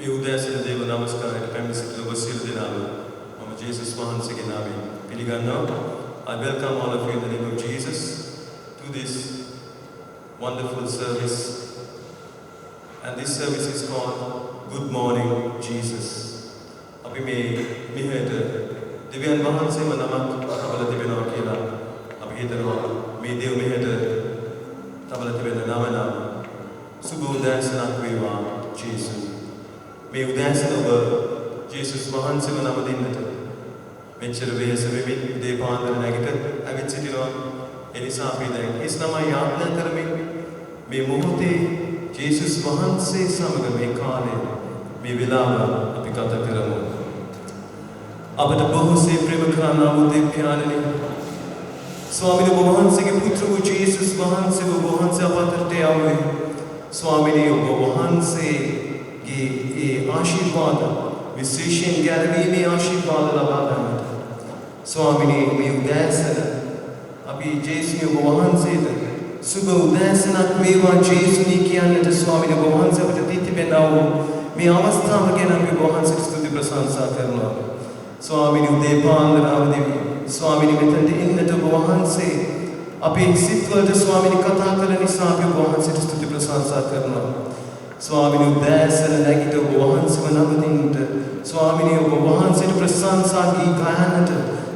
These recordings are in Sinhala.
මේ උදෑසන දේව නමස්කාරයට පැමිණ සිටින ඔබ සියලු දෙනාම මම ජේසුස් වහන්සේගේ නාමයෙන් පිළිගන්නවා. I welcome all of you in the name of Jesus to this wonderful service. And this service is called Good Morning Jesus. අපි මේ මෙහෙට දෙවියන් වහන්සේම නමක් තබලා තිබෙනවා කියලා අපි හිතනවා. මේ දේව මෙහෙට තබලා තිබෙන නම නම් සුබ උදෑසනක් වේවා ජේසුස්. මේ උදෑසන ඔබ ජේසුස් වහන්සේව නම දෙන්නට මෙච්චර වෙහෙස වෙමින් උදේ පාන්දර නැගිට ඇවිත් සිටිනවා. ඒ නිසා අපි දැන් හිස් නමයි යාඥා කරමින් මේ මොහොතේ ජේසුස් වහන්සේ සමග මේ කාලය මේ වෙලාව අපි ගත කරමු. අපට බොහෝසේ ප්‍රේම කරනා වූ දෙවියන්නි, ස්වාමීන් වහන්සේගේ පුත්‍ර වූ ජේසුස් වහන්සේ ඔබ වහන්සේ අපතට ආවේ. ස්වාමීනි, ඔබ වහන්සේගේ ඒ ආශිර්වාද විශේෂයෙන් ගැලවීමේ ආශිර්වාද ලබා ගන්නට ස්වාමීනි මේ උදෑසන අපි ජේසුස් ඔබ වහන්සේට සුබ උදෑසනක් වේවා ජේසුනි කියන්නට ස්වාමීනි ඔබ වහන්සේ අපට දී තිබෙනා වූ මේ අවස්ථාව ගැන අපි ඔබ වහන්සේට ස්තුති ප්‍රශංසා කරනවා. ස්වාමීනි උදේ පාන්දර අවදී ස්වාමීනි මෙතනට එන්නට ඔබ වහන්සේ අපේ සිත්වලට ස්වාමීනි කතා කළ නිසා අපි ඔබ වහන්සේට ස්තුති ප්‍රශංසා කරනවා. ස්වාමීනි උදෑසන නැගිට ඔබ වහන්සේව නම දෙන්නට ස්වාමීනි ඔබ වහන්සේට ප්‍රශංසා ගී ගයන්නට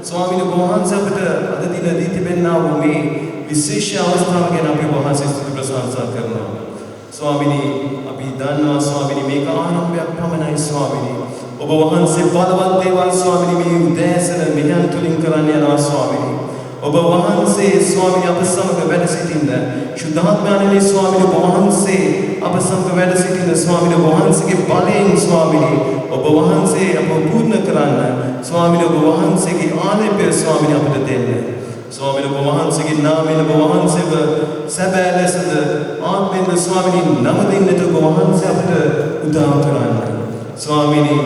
ස්වාමීනි ඔබ වහන්සේ අපට අද දින දී තිබෙනා වූ මේ විශේෂ අවස්ථාව ගැන අපි ඔබ වහන්සේට ස්තුති ප්‍රශංසා කරනවා. ස්වාමීනි අපි දන්නවා ස්වාමීනි මේක ආරම්භයක් පමණයි. ස්වාමීනි ඔබ වහන්සේ බලවත් දේවල් ස්වාමීනි මේ උදෑසන මෙහන් තුලින් කරන්න යනවා. ස්වාමීනි ඔබ වහන්සේ ස්වාමීනි අප සමග වැඩ සිටින්න ශුද්ධාත්මයන්ගේ ස්වාමීනි ඔබ වහන්සේ අප සමග වැඩ සිටින්න ස්වාමීනි ඔබ වහන්සේගේ බලයෙන් ස්වාමීනි ඔබ වහන්සේ අප පූර්ණ කරන්න ස්වාමීනි ඔබ වහන්සේගේ ආලේපය ස්වාමීනි අපට දෙන්න. ස්වාමීනි ඔබ වහන්සේගේ නාමයෙන් ඔබ වහන්සේව සැබෑ ලෙසද ආත්මෙන්ද ස්වාමීනි නම දෙන්නට ඔබ වහන්සේ අපට උදව් කරන්න. ස්වාමීනි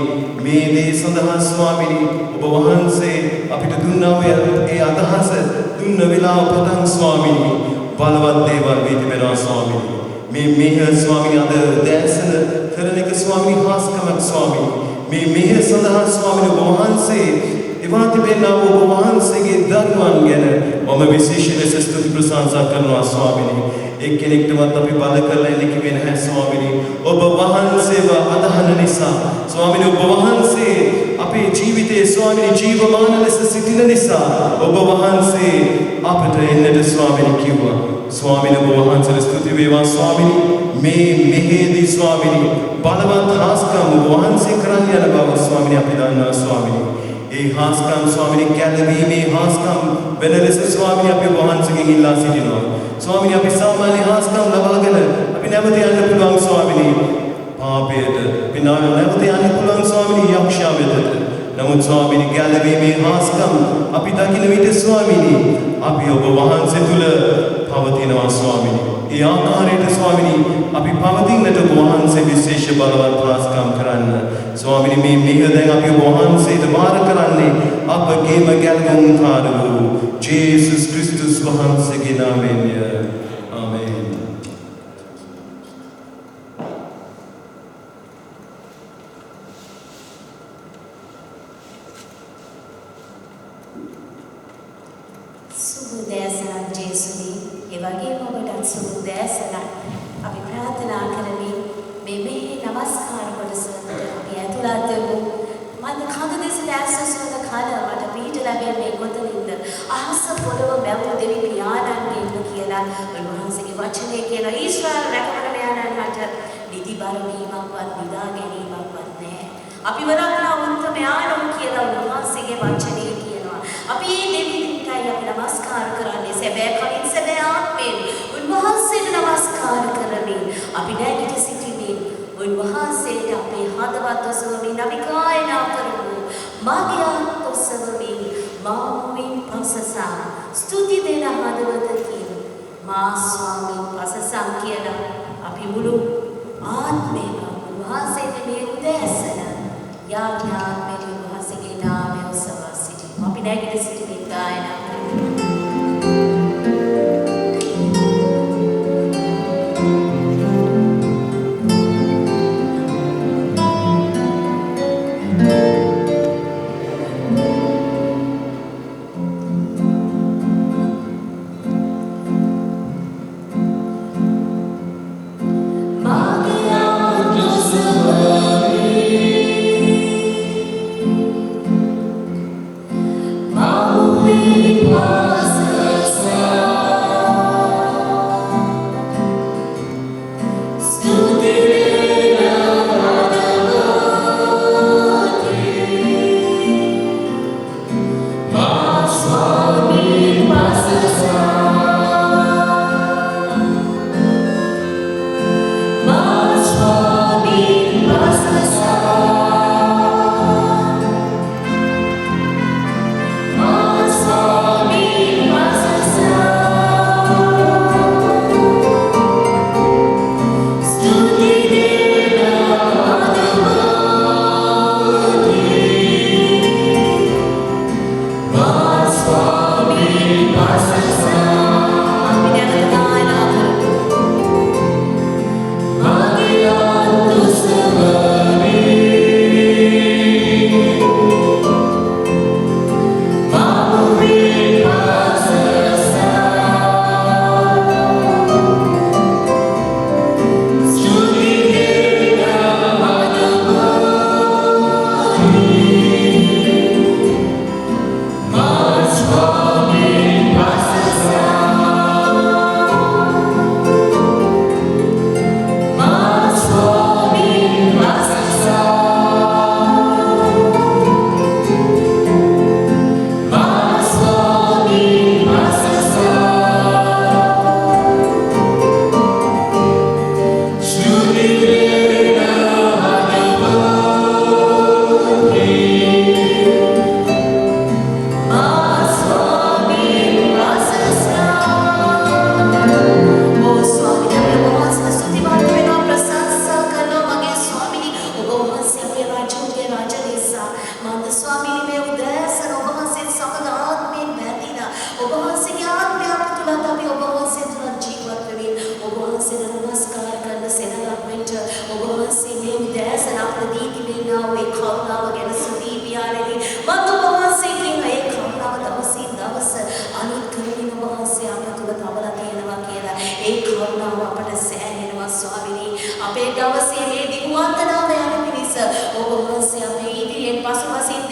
මේ දේ සඳහා ස්වාමීනි ඔබ වහන්සේ අපිට දුන්නා වූ ඒ අදහස දුන්න වෙලාව පටන් ස්වාමීනි බලවත් දේවල් වී තිබෙනවා. ස්වාමීනි මේ මෙහෙ ස්වාමීනි අද දැසන කරන එක ස්වාමීනි හාස්කමක්. ස්වාමීනි මේ මෙහෙ සඳහා ස්වාමීනි ඔබ වහන්සේ එවා තිබෙනා වූ ඔබ වහන්සේගේ දරුවන් ගැන මම විශේෂ ලෙස ස්තුති ප්‍රශංසා කරනවා. ස්වාමීනි එක්කෙනෙක්ටවත් අපි බල කරලා ඉන්නේ කිව්වේ නැහැ. ස්වාමීනි ඔබ වහන්සේව අදහන නිසා ස්වාමීනි ඔබ වහන්සේ අපේ ජීවිතයේ ස්වාමීනි ජීවමාන ලෙස සිටින නිසා ඔබ වහන්සේ අපට එන්නට ස්වාමීනි කිව්වා. ස්වාමීනි ඔබ වහන්සේට ස්තුති වේවා. ස්වාමීනි මේ මෙහෙදී ස්වාමීනි බලවත් හාස්කම් ඔබ වහන්සේ කරන්න යන බව ස්වාමීනි අපි දන්නවා. ස්වාමීනි ඒ හාස්කම් ස්වාමීනි ගැලවීමේ හාස්කම් වෙන ලෙස ස්වාමීනි අපි ඔබ වහන්සේගෙන් ඉල්ලා සිටිනවා. ස්වාමීනි අපි සාමාන්‍ය හාස්කම් ලබාගෙන අපි නැවත යන්න පුළුවන් ස්වාමීනි පාපයට. අපි නැවත යන්න පුළුවන් ස්වාමීනි යක්ෂයා වෙතට. නමුත් ස්වාමීනි ගැලවීමේ හාස්කම් අපි දකින විට ස්වාමීනි අපි ඔබ වහන්සේ තුල පවතිනවා. ස්වාමීනි ඒ ආකාරයට ස්වාමීනි අපි පවතින්නට ඔබ වහන්සේ විශේෂ බලවත් හාස්කම් කරන්න. ස්වාමීනි මේ මිහිර දැන් අපි ඔබ වහන්සේට වාර කරන්නේ අපගේම ගැලවුම්කාර වූ ජේසුස් ක්‍රිස්තුස් වහන්සේගේ නාමයෙන්. ආමේන්. සුබ උදෑසනක් ජේසුනි. ඒ වගේම ඔබටත් සුබ උදෑසනක්. අපි ප්‍රාර්ථනා කරමින් මේ මෙහි නමස්කාර කොටසට අපි ඇතුළත් වෙමු. මම කඳ දෙසට ඇස්සොසවන කල මට පිට ලැබෙන්නේ කොතනින්ද? අහස පොළව බැවුම් දෙවි පියාණන්ගේ ඉන්න කියලා උන්වහන්සේගේ වචනේ කියන ඊශ්වර රැකවරණ යනන්නට නිදි බර වීමක්වත් නිදා ගැනීමක්වත් නැහැ. අපි වරක්නා උන්තමයාණන් කියලා උන්වහන්සේගේ වචනේ කියනවා. අපි මේ දෙවියන්ටයි අපි නමස්කාර කරන්නේ සැබෑ කලින් සැබෑ ආත්මයෙන් උන්වහන්සේට නමස්කාර කරමින් අපි නැගිට සිටිමින් උන්වහන්සේට අපේ හදවත් ඔසවමින් අපි ගායනා කරමු. මගේ අත් ඔසවමින් මාමින් පසසා ස්තුති දෙන හදවතකින් මා ස්වාමීන් පසසම් කියලා අපි මුළු ආත්මේම උන්වහන්සේට මේ උදෑසන යාඥාත්මයෙන් උන්වහන්සේගේ නාමය ඔසවා සිටිමු. අපි නැගිට සිටිමින් ගායනා කරමු.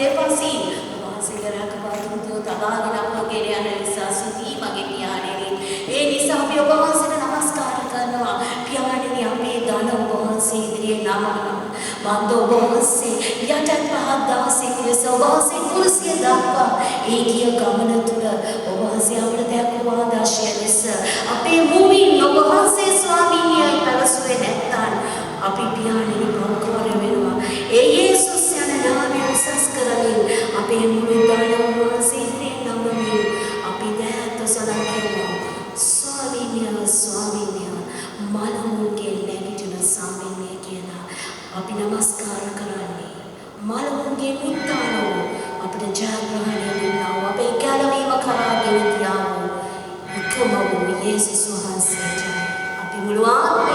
දෙපසින් වහන්සේගේ රැකවරණය තබාගෙන අපව ගෙන යන නිසා සුදී මගේ පියාණෙනි. ඒ නිසා අපි ඔබ වහන්සේට නමස්කාර කරනවා. පියාණෙනි අපේ ධන ඔබ වහන්සේ ඉදිරියේ නමනවා. මන්ද ඔබ වහන්සේ යටත් පහත් දවසේ ලෙස ඔබ වහන්සේ කුරුසිය දක්වා ඒ ගිය ගමන තුළ ඔබ වහන්සේ අපට දැක්වූ ආදර්ශය ලෙස අපේ මුවින් ඔබ වහන්සේ ස්වාමීනියයි පැවසුවේ නැත්නම් අපි පියාණෙනි ප්‍රෝකවර වෙනවා. ඒ යේසුස් යන නාමය උසස් කරමින් අපේ මුළු දාන ඔබ වහන්සේ ඉදිරියේ නමමින් අපි දැත් සදා කියනවා. ස්වාමීනිය ස්වාමීනිය මලමුන්ගේ නැගිටින ස්වාමීනිය කියලා අපි නමස්කාර කරන්නේ. මලමුන්ගේ උත්තානෝ අපිට ජයග්‍රහණය දුන්නා වූ අපේ ගැලවීම කරා ගෙන ගියා වූ එකම වූ යේසුස් වහන්සේට අපි මුළු ආත්මය